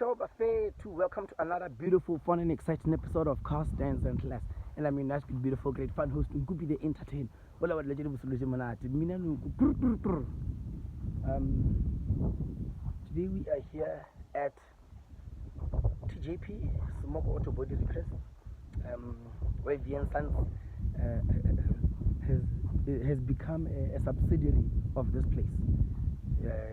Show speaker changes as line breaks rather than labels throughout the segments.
Show Buffet to welcome to another beautiful, fun, and exciting episode of Cars, Dance, and Class. And I mean, that's beautiful, great fun host, Ngubi the Entertain. Well, I would let you today we are here at TJP, Smoke Auto Body Repairs, where VN Sons has become a subsidiary of this place.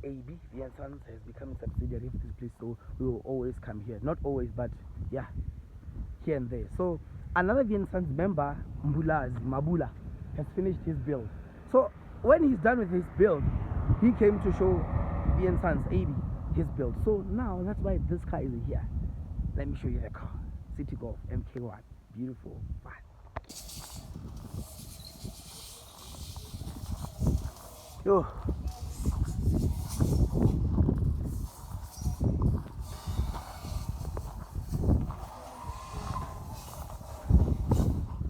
AB, VN Sons, has become a subsidiary of this place, so we will always come here. Not always, but yeah, here and there. So another VN Sons member, Mbulaz, Mabula, has finished his build. So when he's done with his build, he came to show VN Sons, AB, his build. So now that's why this car is here. Let me show you the car. City Golf MK1. Beautiful, fun. Yo.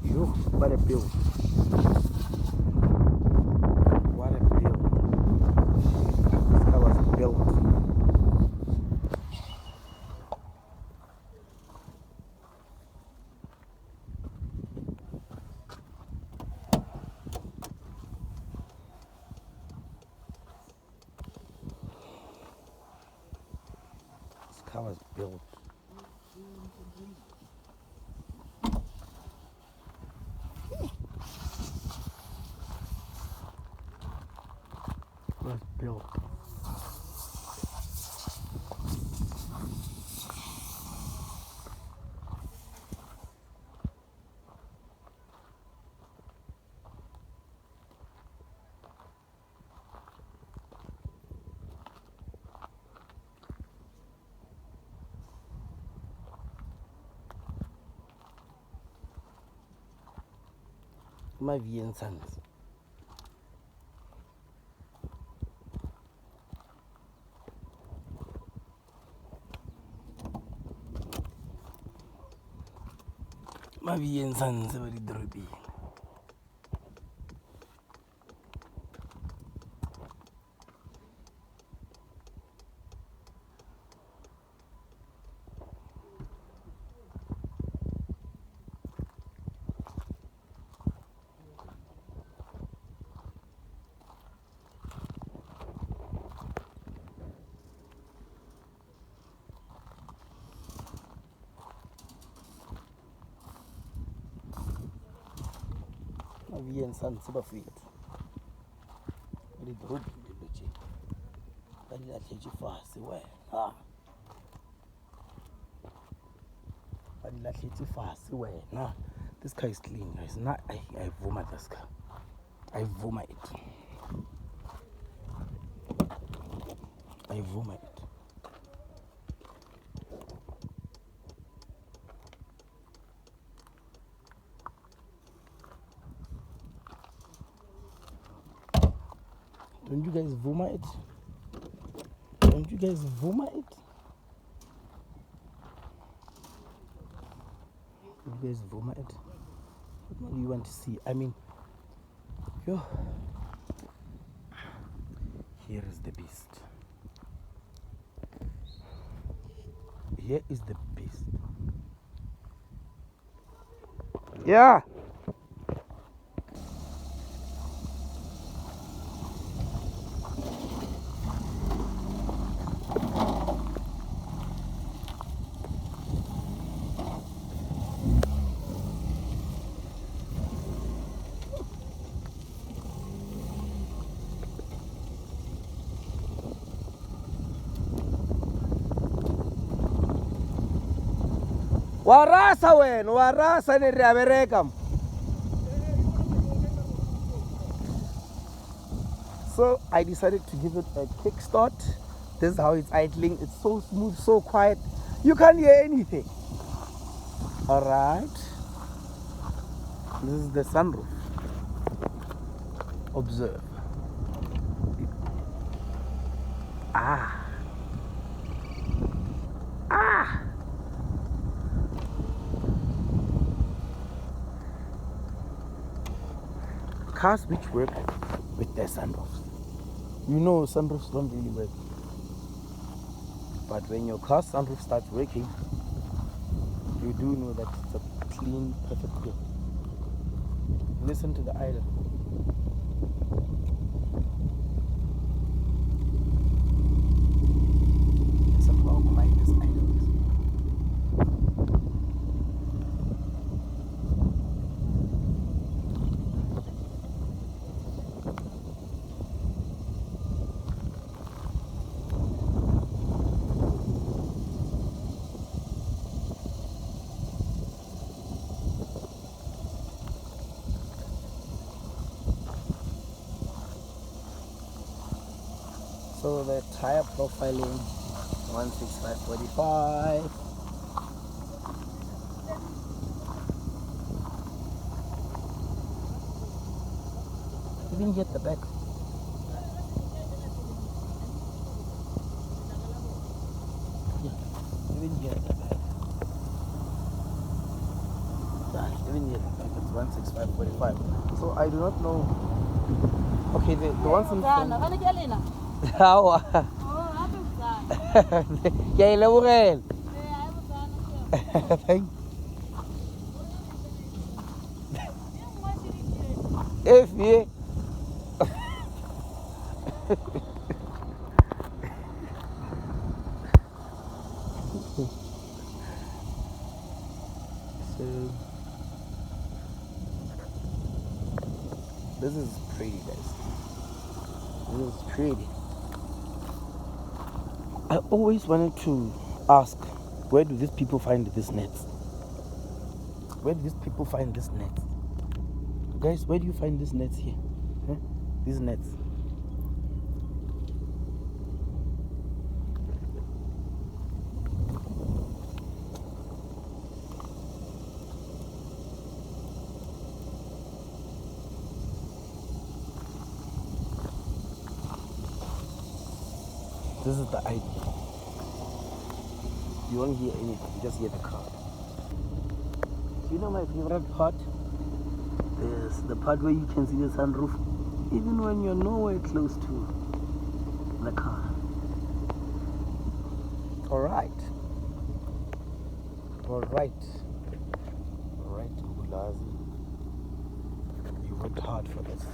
Yo, what a build. What a build. This car was built. This car was built. Was built. My VN Sons. My VN Sons are very droopy. VN Sons super fit. Very good. Very fast. Well, very fast. Well, this car is clean, guys. Not I vomit this car. I vomit it. I vomit it. Don't you guys vomit it? Don't you guys vomit it? You guys vomit it? What more do you want to see? I mean, yo. Here is the beast. Here is the beast. Yeah. Warasa wena, warasa ni riabereka. So I decided to give it a kickstart. This is how it's idling. It's so smooth, so quiet. You can't hear anything. Alright. This is the sunroof. Observe. Ah. Cars which work with their sunroofs. You know sunroofs don't really work. But when your car's sunroof starts working, you do know that it's a clean, perfect bill. Listen to the idle. Listen to how quiet this idle is. So the tire profiling 165/45. You didn't get the back. Yeah, you didn't get the back. Yeah, you didn't get the back. It's 165/45. So I do not know. Okay, the ones in front. How? Yeah, elaborate. Thank if you. So this is pretty, guys. This is pretty. I always wanted to ask, where do these people find these nets? Where do these people find these nets? Guys, where do you find these nets here? Huh? These nets. This is the idea. You won't hear anything, you just hear the car. You know my favorite part? Is the part where you can see the sunroof, even when you're nowhere close to the car. Alright. Alright, Mbulaz. You worked hard for this.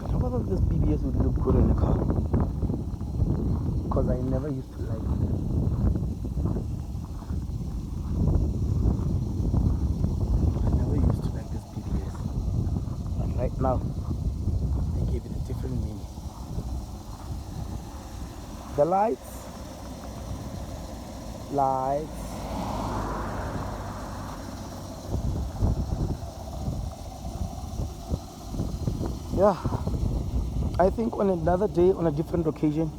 Some of this BBS would look good in the car, because I never used to like it. I never used to like this BBS, but right now they gave it a different meaning. The lights. Yeah, I think on another day, on a different occasion,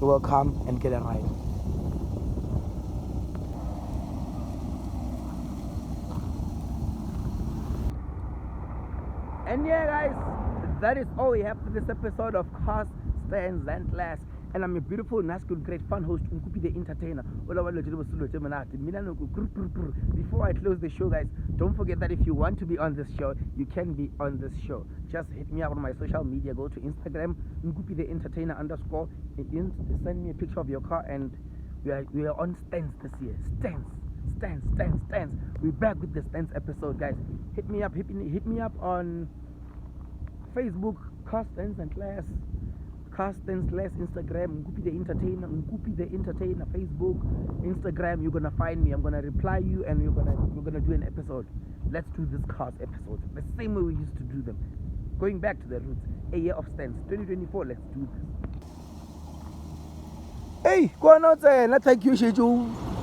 you will come and get a ride. And yeah, guys, that is all we have for this episode of Cars, Stands and Glass. And I'm a beautiful, nice, good, great fun host, Unkupi the entertainer. Before I close the show, guys, don't forget that if you want to be on this show, you can be on this show. Just hit me up on my social media. Go to Instagram, Unkupi the entertainer _. Send me a picture of your car, and we are on Stands this year. Stands. We're back with the Stands episode, guys. Hit me up on Facebook, Cars, Stands and Glass. Carstens less Instagram, Ngupi the Entertainer, Facebook, Instagram. You're gonna find me. I'm gonna reply you, and we're gonna do an episode. Let's do this cars episode the same way we used to do them. Going back to the roots. A year of stands, 2024. Let's do this. Hey, go on outside. Let's take you, Sheju.